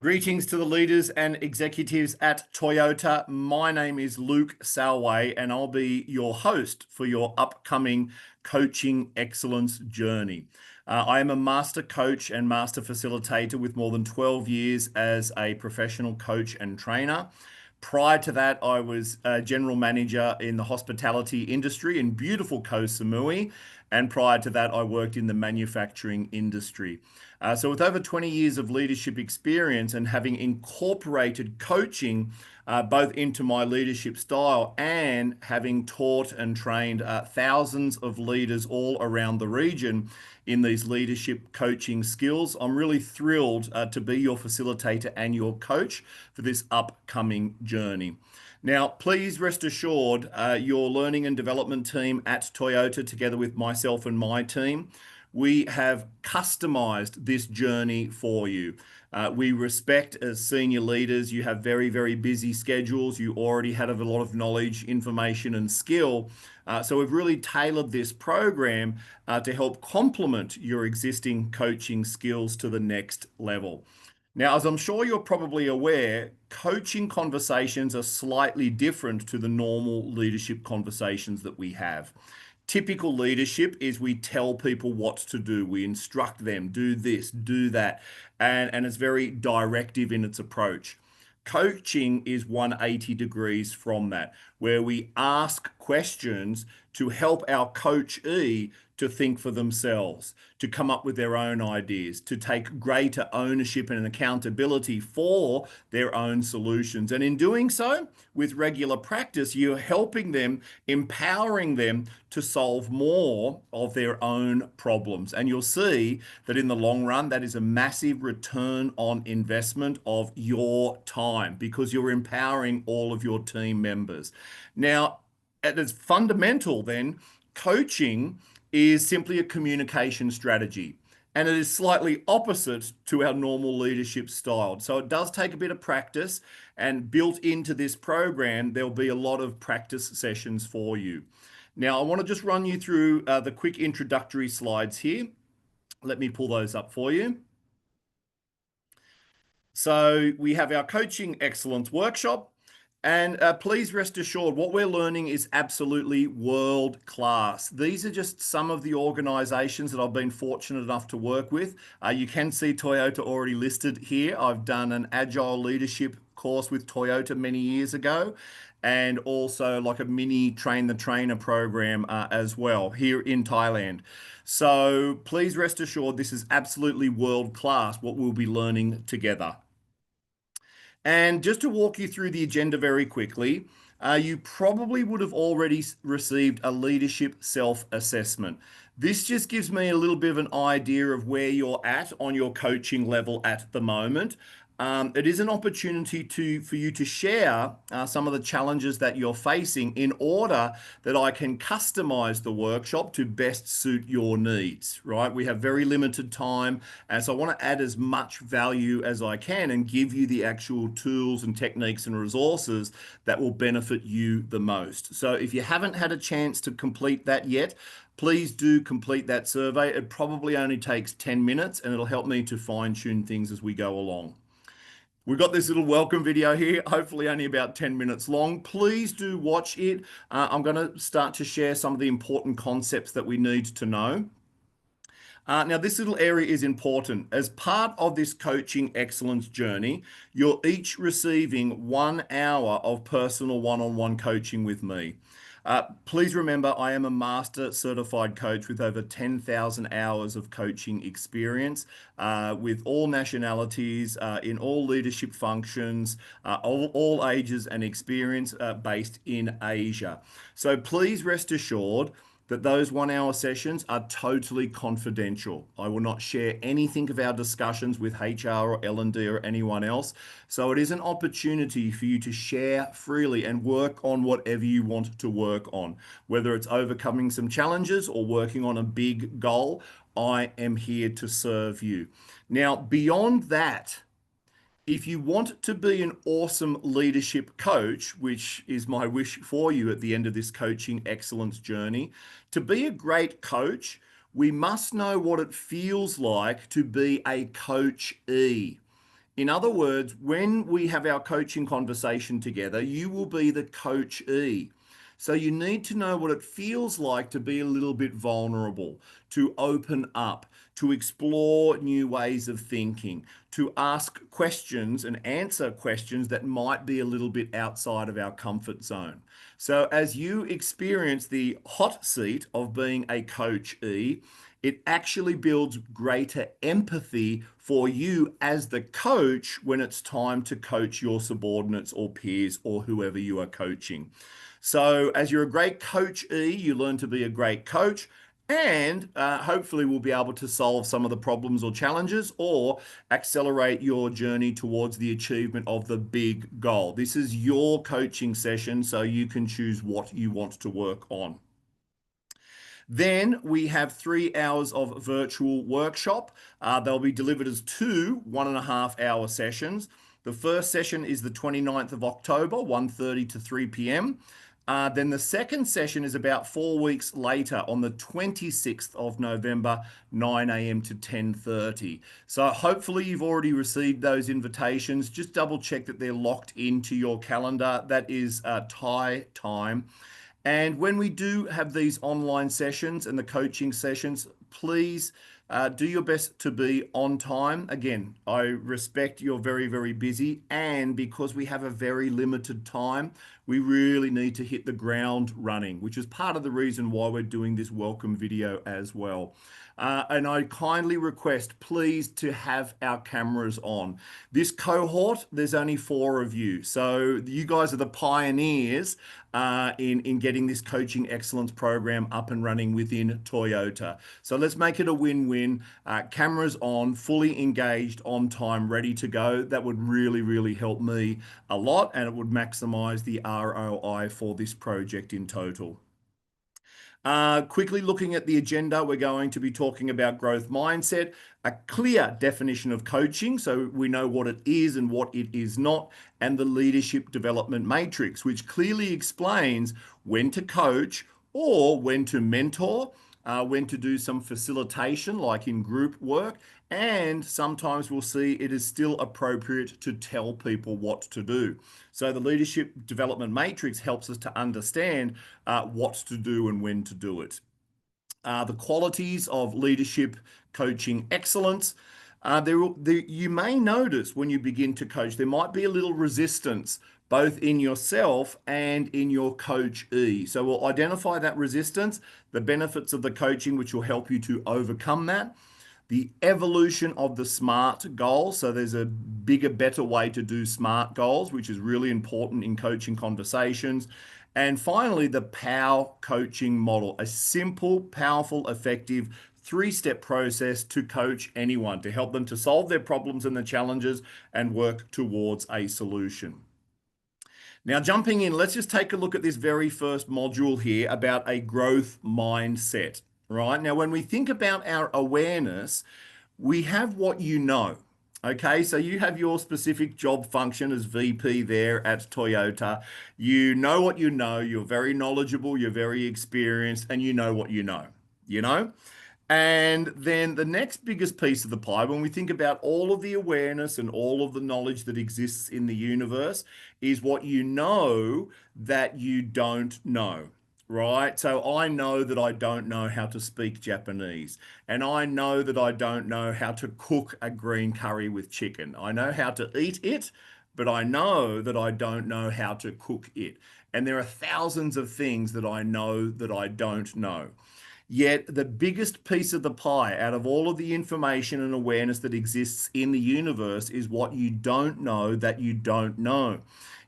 Greetings to the leaders and executives at Toyota. My name is Luke Salway, and I'll be your host for your upcoming coaching excellence journey. I am a master coach and master facilitator with more than 12 years as a professional coach and trainer. Prior to that, I was a general manager in the hospitality industry in beautiful Koh Samui. And prior to that, I worked in the manufacturing industry. So, with over 20 years of leadership experience and having incorporated coaching both into my leadership style and having taught and trained thousands of leaders all around the region in these leadership coaching skills, I'm really thrilled to be your facilitator and your coach for this upcoming journey. Now, please rest assured, your learning and development team at Toyota, together with myself and my team, we have customized this journey for you. We respect as senior leaders, you have very, very busy schedules. You already have a lot of knowledge, information, and skill. So we've really tailored this program to help complement your existing coaching skills to the next level. Now, as I'm sure you're probably aware, coaching conversations are slightly different to the normal leadership conversations that we have. Typical leadership is we tell people what to do, we instruct them, do this, do that, and it's very directive in its approach. Coaching is 180 degrees from that, where we ask questions to help our coachee to think for themselves, to come up with their own ideas, to take greater ownership and accountability for their own solutions. And in doing so, with regular practice, you're helping them, empowering them to solve more of their own problems. And you'll see that in the long run, that is a massive return on investment of your time because you're empowering all of your team members. Now, at its fundamental, then, coaching is simply a communication strategy. And it is slightly opposite to our normal leadership style. So it does take a bit of practice, and built into this program, there'll be a lot of practice sessions for you. Now, I want to just run you through the quick introductory slides here. Let me pull those up for you. So we have our Coaching Excellence Workshop. And please rest assured, what we're learning is absolutely world class. These are just some of the organizations that I've been fortunate enough to work with. You can see Toyota already listed here. I've done an agile leadership course with Toyota many years ago, and also like a mini train the trainer program as well here in Thailand. So please rest assured, this is absolutely world class what we'll be learning together. And just to walk you through the agenda very quickly, you probably would have already received a leadership self-assessment. This just gives me a little bit of an idea of where you're at on your coaching level at the moment. It is an opportunity for you to share some of the challenges that you're facing in order that I can customize the workshop to best suit your needs, right? We have very limited time, and so I want to add as much value as I can and give you the actual tools and techniques and resources that will benefit you the most. So if you haven't had a chance to complete that yet, please do complete that survey. It probably only takes 10 minutes, and it'll help me to fine-tune things as we go along. We've got this little welcome video here, hopefully only about 10 minutes long. Please do watch it. I'm going to start to share some of the important concepts that we need to know. Now, this little area is important. As part of this coaching excellence journey, you're each receiving 1 hour of personal one-on-one coaching with me. Please remember, I am a master certified coach with over 10,000 hours of coaching experience with all nationalities, in all leadership functions, all ages and experience based in Asia. So please rest assured that those 1 hour sessions are totally confidential. I will not share anything of our discussions with HR or L&D or anyone else. So it is an opportunity for you to share freely and work on whatever you want to work on, whether it's overcoming some challenges or working on a big goal. I am here to serve you. Now, beyond that, if you want to be an awesome leadership coach, which is my wish for you at the end of this coaching excellence journey, to be a great coach, we must know what it feels like to be a coachee. In other words, when we have our coaching conversation together, you will be the coachee. So you need to know what it feels like to be a little bit vulnerable, to open up, to explore new ways of thinking, to ask questions and answer questions that might be a little bit outside of our comfort zone. So as you experience the hot seat of being a coachee, it actually builds greater empathy for you as the coach when it's time to coach your subordinates or peers or whoever you are coaching. So, as you're a great coachee, you learn to be a great coach, and hopefully, we'll be able to solve some of the problems or challenges or accelerate your journey towards the achievement of the big goal. This is your coaching session, so you can choose what you want to work on. Then we have 3 hours of virtual workshop. They'll be delivered as two 1.5 hour sessions. The first session is the 29th of October, 1:30 to 3 p.m. Then the second session is about 4 weeks later on the 26th of November, 9 a.m. to 10:30. So hopefully you've already received those invitations. Just double check that they're locked into your calendar. That is Thai time. And when we do have these online sessions and the coaching sessions, please do your best to be on time. Again, I respect you're very, very busy. And because we have a very limited time, we really need to hit the ground running, which is part of the reason why we're doing this welcome video as well. And I kindly request, please, to have our cameras on. This cohort, there's only 4 of you. So you guys are the pioneers in getting this coaching excellence program up and running within Toyota. So let's make it a win-win. Cameras on, fully engaged, on time, ready to go. That would really, really help me a lot, and it would maximize the ROI for this project in total. Quickly looking at the agenda, we're going to be talking about growth mindset, a clear definition of coaching, so we know what it is and what it is not, and the leadership development matrix, which clearly explains when to coach or when to mentor, when to do some facilitation, like in group work, and sometimes we'll see it is still appropriate to tell people what to do. So the leadership development matrix helps us to understand what to do and when to do it. The qualities of leadership coaching excellence. You may notice when you begin to coach, there might be a little resistance both in yourself and in your coachee. So we'll identify that resistance, the benefits of the coaching, which will help you to overcome that. The evolution of the SMART goal. So there's a bigger, better way to do SMART goals, which is really important in coaching conversations. And finally, the POW coaching model, a simple, powerful, effective 3-step process to coach anyone, to help them to solve their problems and the challenges and work towards a solution. Now, jumping in, let's just take a look at this very first module here about a growth mindset, right? Now, when we think about our awareness, we have what you know. Okay, so you have your specific job function as VP there at Toyota. You know what you know, you're very knowledgeable, you're very experienced, and you know what you know, you know? And then the next biggest piece of the pie, when we think about all of the awareness and all of the knowledge that exists in the universe, is what you know that you don't know, right? So I know that I don't know how to speak Japanese, and I know that I don't know how to cook a green curry with chicken. I know how to eat it, but I know that I don't know how to cook it. And there are thousands of things that I know that I don't know. Yet the biggest piece of the pie out of all of the information and awareness that exists in the universe is what you don't know that you don't know.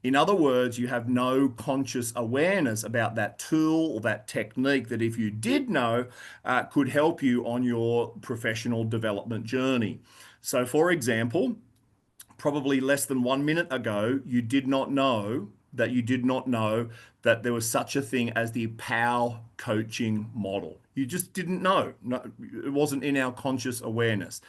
In other words, you have no conscious awareness about that tool or that technique that if you did know, could help you on your professional development journey. So for example, probably less than 1 minute ago, you did not know that you did not know that there was such a thing as the POW coaching model. You just didn't know. No, it wasn't in our conscious awareness.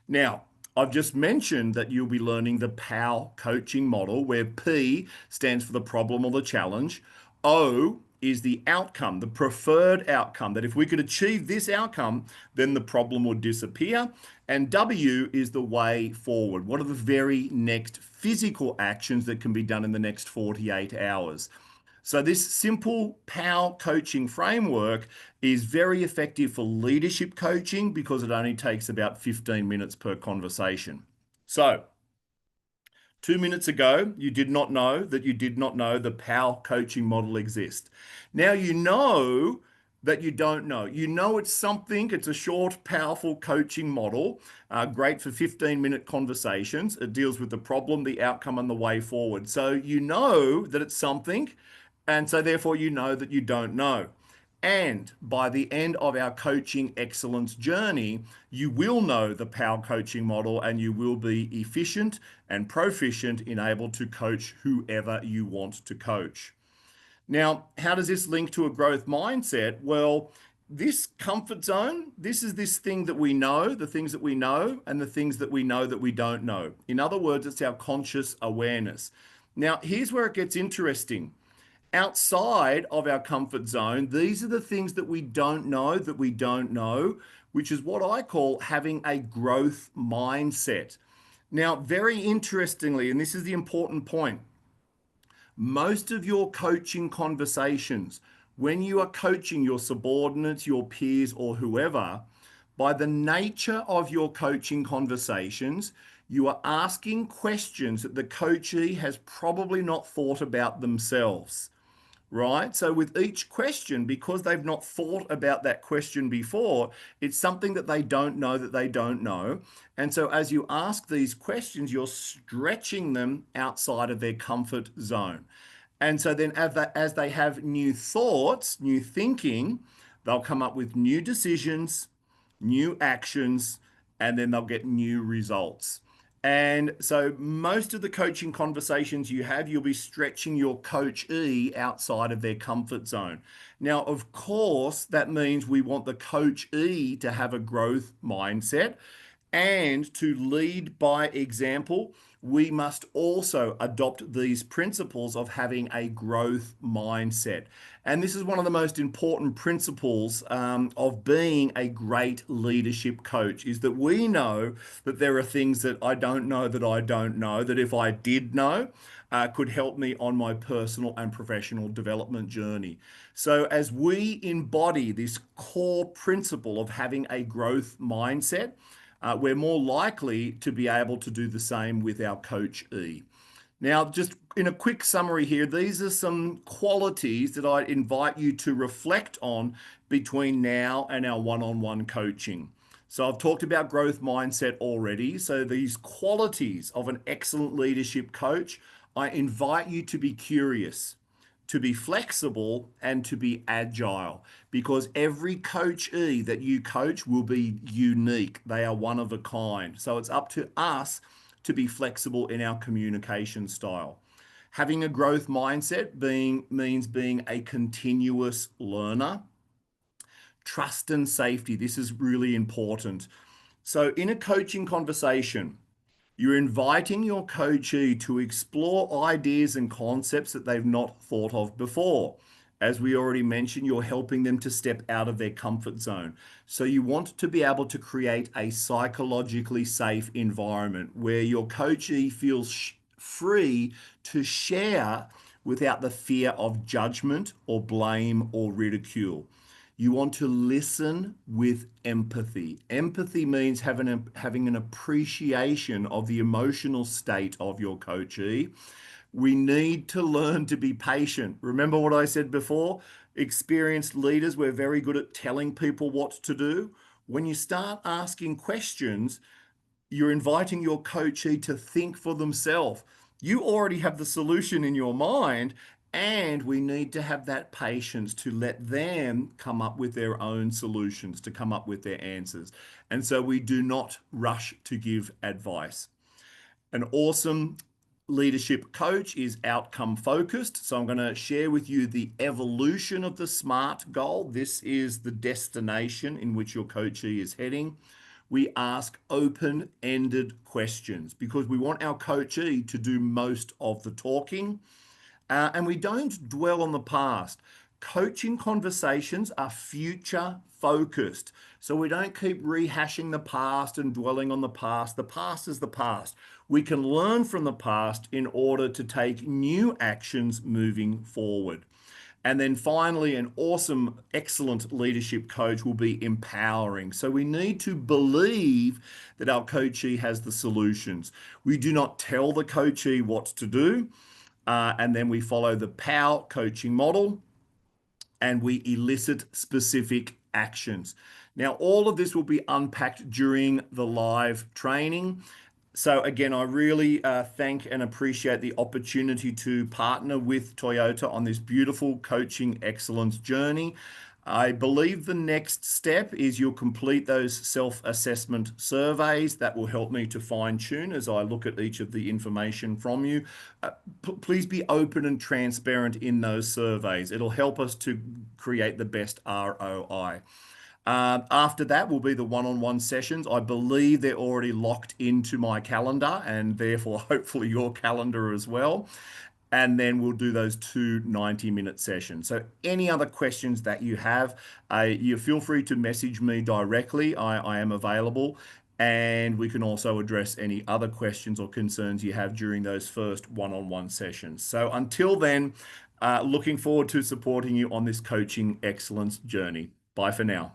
Now, I've just mentioned that you'll be learning the POW coaching model, where P stands for the problem or the challenge. O is the outcome, the preferred outcome, that if we could achieve this outcome, then the problem would disappear. And W is the way forward. What are the very next physical actions that can be done in the next 48 hours? So, this simple POW coaching framework is very effective for leadership coaching because it only takes about 15 minutes per conversation. So, 2 minutes ago, you did not know that you did not know the POW coaching model exists. Now you know that you don't know. You know it's something, it's a short, powerful coaching model, great for 15-minute conversations. It deals with the problem, the outcome, and the way forward. So you know that it's something, and so therefore you know that you don't know. And by the end of our coaching excellence journey, you will know the POW coaching model and you will be efficient and proficient in able to coach whoever you want to coach. Now, how does this link to a growth mindset? Well, this comfort zone, this is this thing that we know, the things that we know, and the things that we know that we don't know. In other words, it's our conscious awareness. Now, here's where it gets interesting. Outside of our comfort zone, these are the things that we don't know, which is what I call having a growth mindset. Now, very interestingly, and this is the important point, most of your coaching conversations, when you are coaching your subordinates, your peers, or whoever, by the nature of your coaching conversations, you are asking questions that the coachee has probably not thought about themselves, right? So with each question, because they've not thought about that question before, it's something that they don't know that they don't know. And so as you ask these questions, you're stretching them outside of their comfort zone. And so then as they have new thoughts, new thinking, they'll come up with new decisions, new actions, and then they'll get new results. And so most of the coaching conversations you have, you'll be stretching your coachee outside of their comfort zone. Now, of course, that means we want the coachee to have a growth mindset and to lead by example. We must also adopt these principles of having a growth mindset. And this is one of the most important principles of being a great leadership coach is that we know that there are things that I don't know that if I did know, could help me on my personal and professional development journey. So as we embody this core principle of having a growth mindset, we're more likely to be able to do the same with our coachee. Now, just in a quick summary here, these are some qualities that I invite you to reflect on between now and our one-on-one coaching. So I've talked about growth mindset already. So these qualities of an excellent leadership coach, I invite you to be curious, to be flexible, and to be agile because every coachee that you coach will be unique. They are one of a kind. So it's up to us to be flexible in our communication style. Having a growth mindset means being a continuous learner. Trust and safety. This is really important. So in a coaching conversation, you're inviting your coachee to explore ideas and concepts that they've not thought of before. As we already mentioned, you're helping them to step out of their comfort zone. So you want to be able to create a psychologically safe environment where your coachee feels free to share without the fear of judgment or blame or ridicule. You want to listen with empathy. Empathy means having an appreciation of the emotional state of your coachee. We need to learn to be patient. Remember what I said before? Experienced leaders, we're very good at telling people what to do. When you start asking questions, you're inviting your coachee to think for themselves. You already have the solution in your mind, and we need to have that patience to let them come up with their own solutions, to come up with their answers. And so we do not rush to give advice. An awesome leadership coach is outcome focused. So I'm going to share with you the evolution of the SMART goal. This is the destination in which your coachee is heading. We ask open-ended questions because we want our coachee to do most of the talking. And we don't dwell on the past. coaching conversations are future focused. So we don't keep rehashing the past and dwelling on the past. The past is the past. We can learn from the past in order to take new actions moving forward. And then finally, an awesome, excellent leadership coach will be empowering. So we need to believe that our coachee has the solutions. We do not tell the coachee what to do. And then we follow the POW coaching model and we elicit specific actions. Now, all of this will be unpacked during the live training. So again, I really thank and appreciate the opportunity to partner with Toyota on this beautiful coaching excellence journey. I believe the next step is you'll complete those self-assessment surveys. That will help me to fine-tune as I look at each of the information from you. Please be open and transparent in those surveys. It'll help us to create the best ROI. After that will be the one-on-one sessions. I believe they're already locked into my calendar and therefore hopefully your calendar as well. And then we'll do those two 90-minute sessions. So any other questions that you have, you feel free to message me directly. I am available. And we can also address any other questions or concerns you have during those first one-on-one sessions. So until then, looking forward to supporting you on this coaching excellence journey. Bye for now.